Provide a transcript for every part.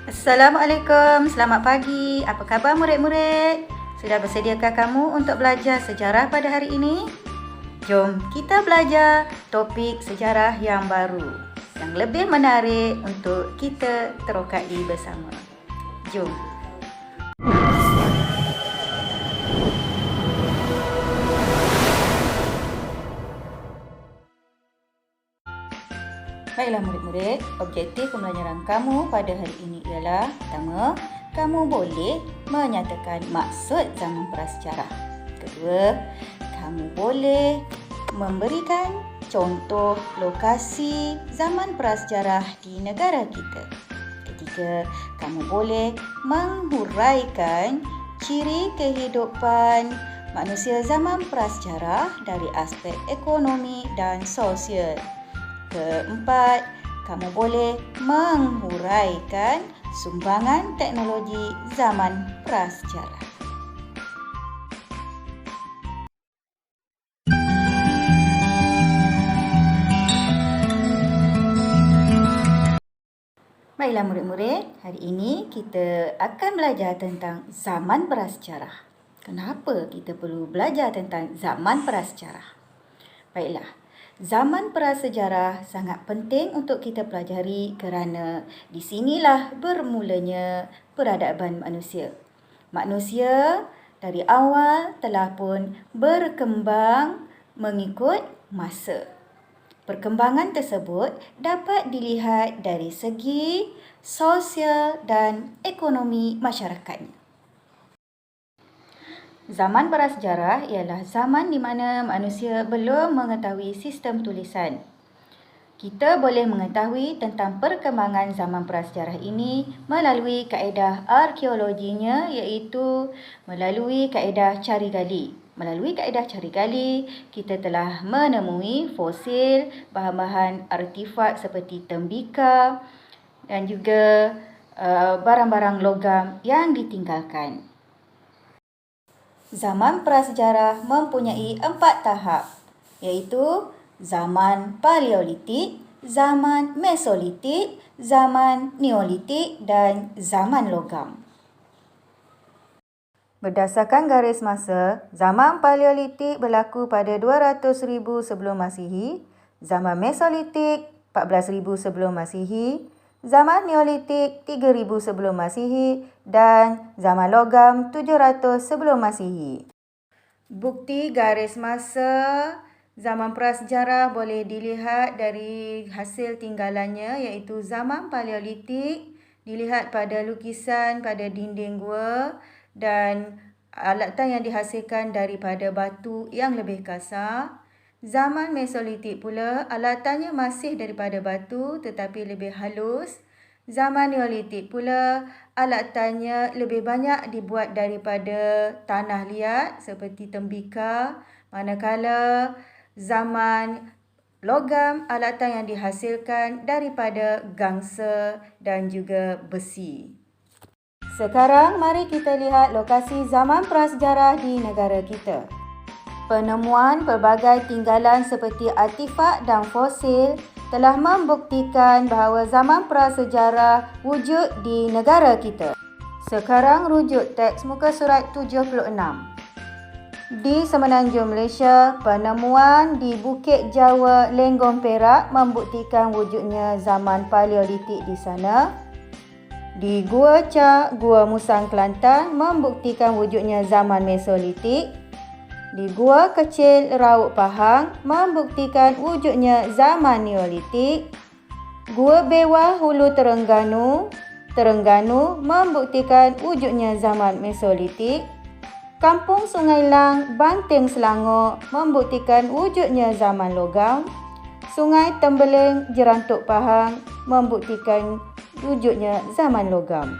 Assalamualaikum, selamat pagi. Apa khabar murid-murid? Sudah bersediakah kamu untuk belajar sejarah pada hari ini? Jom kita belajar topik sejarah yang baru, yang lebih menarik untuk kita terokai bersama. Jom. Baiklah murid-murid, objektif pembelajaran kamu pada hari ini ialah: pertama, kamu boleh menyatakan maksud zaman prasejarah. Kedua, kamu boleh memberikan contoh lokasi zaman prasejarah di negara kita. Ketiga, kamu boleh menghuraikan ciri kehidupan manusia zaman prasejarah dari aspek ekonomi dan sosial. Keempat, kamu boleh menghuraikan sumbangan teknologi zaman prasejarah. Baiklah murid-murid, hari ini kita akan belajar tentang zaman prasejarah. Kenapa kita perlu belajar tentang zaman prasejarah? Baiklah, zaman prasejarah sangat penting untuk kita pelajari kerana di sinilah bermulanya peradaban manusia. Manusia dari awal telah pun berkembang mengikut masa. Perkembangan tersebut dapat dilihat dari segi sosial dan ekonomi masyarakatnya. Zaman prasejarah ialah zaman di mana manusia belum mengetahui sistem tulisan. Kita boleh mengetahui tentang perkembangan zaman prasejarah ini melalui kaedah arkeologinya, iaitu melalui kaedah cari gali. Melalui kaedah cari gali, kita telah menemui fosil, bahan-bahan artifak seperti tembikar dan juga barang-barang logam yang ditinggalkan. Zaman prasejarah mempunyai 4 tahap, iaitu zaman Paleolitik, zaman Mesolitik, zaman Neolitik dan zaman logam. Berdasarkan garis masa, zaman Paleolitik berlaku pada 200,000 sebelum Masihi, zaman Mesolitik 14,000 sebelum Masihi, zaman Neolitik 3,000 sebelum Masihi dan zaman logam 700 sebelum Masihi. Bukti garis masa zaman prasejarah boleh dilihat dari hasil tinggalannya, iaitu zaman Paleolitik dilihat pada lukisan pada dinding gua dan alatan yang dihasilkan daripada batu yang lebih kasar. Zaman Mesolitik pula alatannya masih daripada batu tetapi lebih halus. Zaman Neolitik pula alatannya lebih banyak dibuat daripada tanah liat seperti tembikar, manakala zaman logam alatan yang dihasilkan daripada gangsa dan juga besi. Sekarang mari kita lihat lokasi zaman prasejarah di negara kita. Penemuan pelbagai tinggalan seperti artifak dan fosil telah membuktikan bahawa zaman prasejarah wujud di negara kita. Sekarang rujuk teks muka surat 76. Di Semenanjung Malaysia, penemuan di Bukit Jawa, Lenggong Perak membuktikan wujudnya zaman Paleolitik di sana. Di Gua Cak, Gua Musang, Kelantan membuktikan wujudnya zaman Mesolitik. Di Gua Kecil, Rauk Pahang membuktikan wujudnya zaman Neolitik. Gua Bewah, Hulu Terengganu membuktikan wujudnya zaman Mesolitik. Kampung Sungai Lang, Banting, Selangor membuktikan wujudnya zaman logam. Sungai Tembeling, Jerantuk Pahang membuktikan wujudnya zaman logam.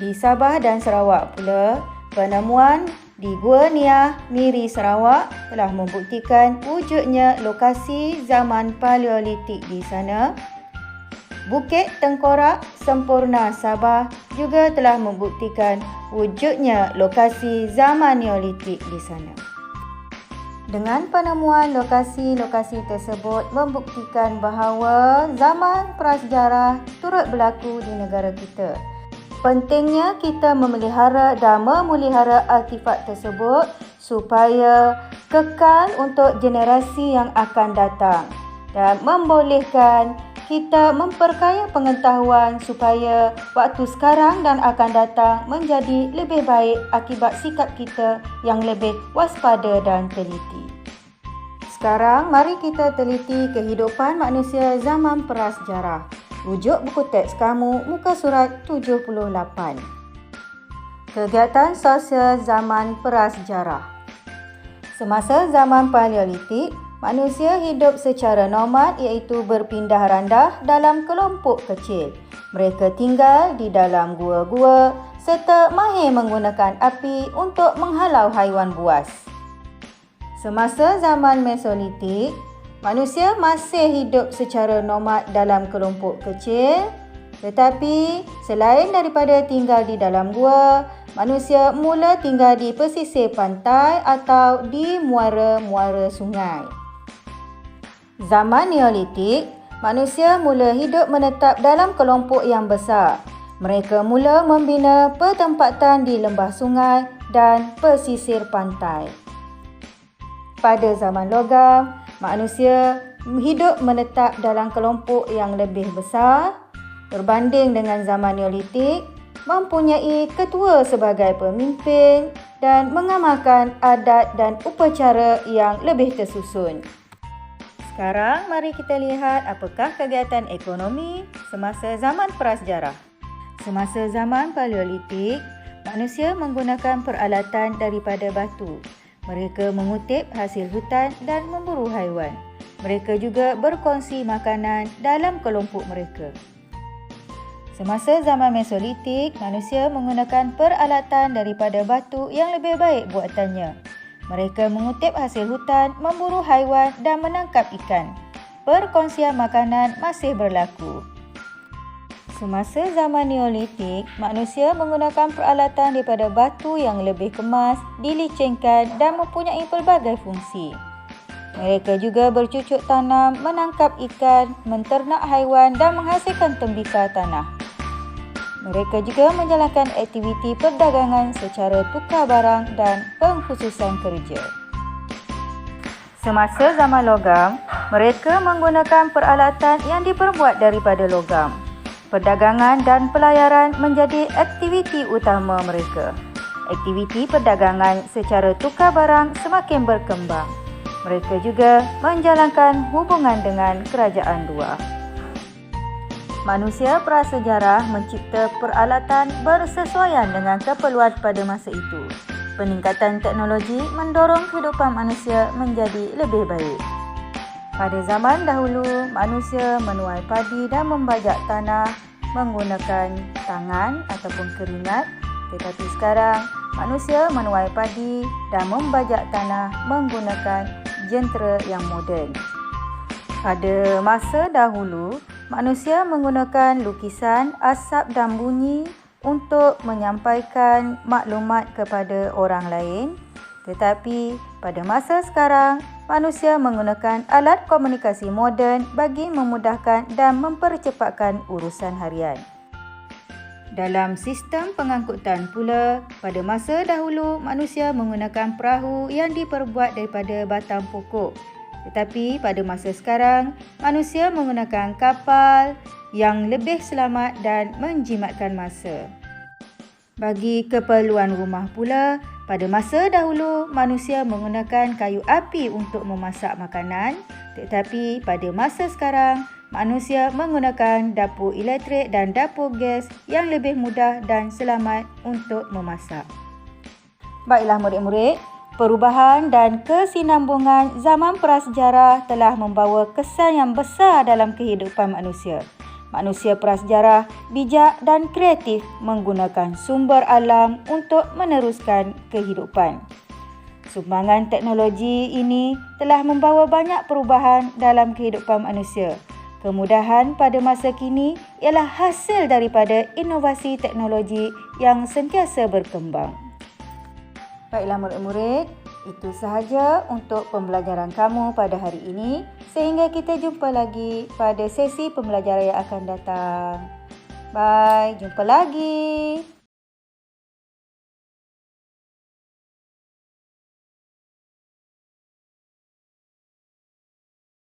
Di Sabah dan Sarawak pula, penemuan di Gua Niah, Miri, Sarawak telah membuktikan wujudnya lokasi zaman Paleolitik di sana. Bukit Tengkorak, Sempurna, Sabah juga telah membuktikan wujudnya lokasi zaman Neolitik di sana. Dengan penemuan lokasi-lokasi tersebut membuktikan bahawa zaman prasejarah turut berlaku di negara kita. Pentingnya kita memelihara dan memelihara artifak tersebut supaya kekal untuk generasi yang akan datang dan membolehkan kita memperkaya pengetahuan supaya waktu sekarang dan akan datang menjadi lebih baik akibat sikap kita yang lebih waspada dan teliti. Sekarang mari kita teliti kehidupan manusia zaman prasejarah. Rujuk buku teks kamu muka surat 78. Kegiatan sosial zaman prasejarah. Semasa zaman Paleolitik, manusia hidup secara nomad iaitu berpindah randah dalam kelompok kecil. Mereka tinggal di dalam gua-gua serta mahir menggunakan api untuk menghalau haiwan buas. Semasa zaman Mesolitik, manusia masih hidup secara nomad dalam kelompok kecil, tetapi selain daripada tinggal di dalam gua, manusia mula tinggal di pesisir pantai atau di muara-muara sungai. Zaman Neolitik, manusia mula hidup menetap dalam kelompok yang besar. Mereka mula membina pertempatan di lembah sungai dan pesisir pantai. Pada zaman Logam, manusia hidup menetap dalam kelompok yang lebih besar. Berbanding dengan zaman Neolitik, mempunyai ketua sebagai pemimpin dan mengamalkan adat dan upacara yang lebih tersusun. Sekarang mari kita lihat apakah kegiatan ekonomi semasa zaman prasejarah. Semasa zaman Paleolitik, manusia menggunakan peralatan daripada batu. Mereka mengutip hasil hutan dan memburu haiwan. Mereka juga berkongsi makanan dalam kelompok mereka. Semasa zaman Mesolitik, manusia menggunakan peralatan daripada batu yang lebih baik buatannya. Mereka mengutip hasil hutan, memburu haiwan dan menangkap ikan. Perkongsian makanan masih berlaku. Semasa zaman Neolitik, manusia menggunakan peralatan daripada batu yang lebih kemas, dilicingkan dan mempunyai pelbagai fungsi. Mereka juga bercucuk tanam, menangkap ikan, menternak haiwan dan menghasilkan tembikar tanah. Mereka juga menjalankan aktiviti perdagangan secara tukar barang dan pengkhususan kerja. Semasa zaman Logam, mereka menggunakan peralatan yang diperbuat daripada logam. Perdagangan dan pelayaran menjadi aktiviti utama mereka. Aktiviti perdagangan secara tukar barang semakin berkembang. Mereka juga menjalankan hubungan dengan kerajaan luar. Manusia prasejarah mencipta peralatan bersesuaian dengan keperluan pada masa itu. Peningkatan teknologi mendorong kehidupan manusia menjadi lebih baik. Pada zaman dahulu, manusia menuai padi dan membajak tanah menggunakan tangan ataupun keringat. Tetapi sekarang, manusia menuai padi dan membajak tanah menggunakan jentera yang moden. Pada masa dahulu, manusia menggunakan lukisan, asap dan bunyi untuk menyampaikan maklumat kepada orang lain. Tetapi pada masa sekarang, manusia menggunakan alat komunikasi moden bagi memudahkan dan mempercepatkan urusan harian. Dalam sistem pengangkutan pula, pada masa dahulu manusia menggunakan perahu yang diperbuat daripada batang pokok. Tetapi pada masa sekarang, manusia menggunakan kapal yang lebih selamat dan menjimatkan masa. Bagi keperluan rumah pula, pada masa dahulu manusia menggunakan kayu api untuk memasak makanan, tetapi pada masa sekarang manusia menggunakan dapur elektrik dan dapur gas yang lebih mudah dan selamat untuk memasak. Baiklah murid-murid, perubahan dan kesinambungan zaman prasejarah telah membawa kesan yang besar dalam kehidupan manusia. Manusia prasejarah bijak dan kreatif menggunakan sumber alam untuk meneruskan kehidupan. Sumbangan teknologi ini telah membawa banyak perubahan dalam kehidupan manusia. Kemudahan pada masa kini ialah hasil daripada inovasi teknologi yang sentiasa berkembang. Baiklah murid-murid, Itu sahaja untuk pembelajaran kamu pada hari ini. Sehingga kita jumpa lagi pada sesi pembelajaran yang akan datang. Bye, jumpa lagi.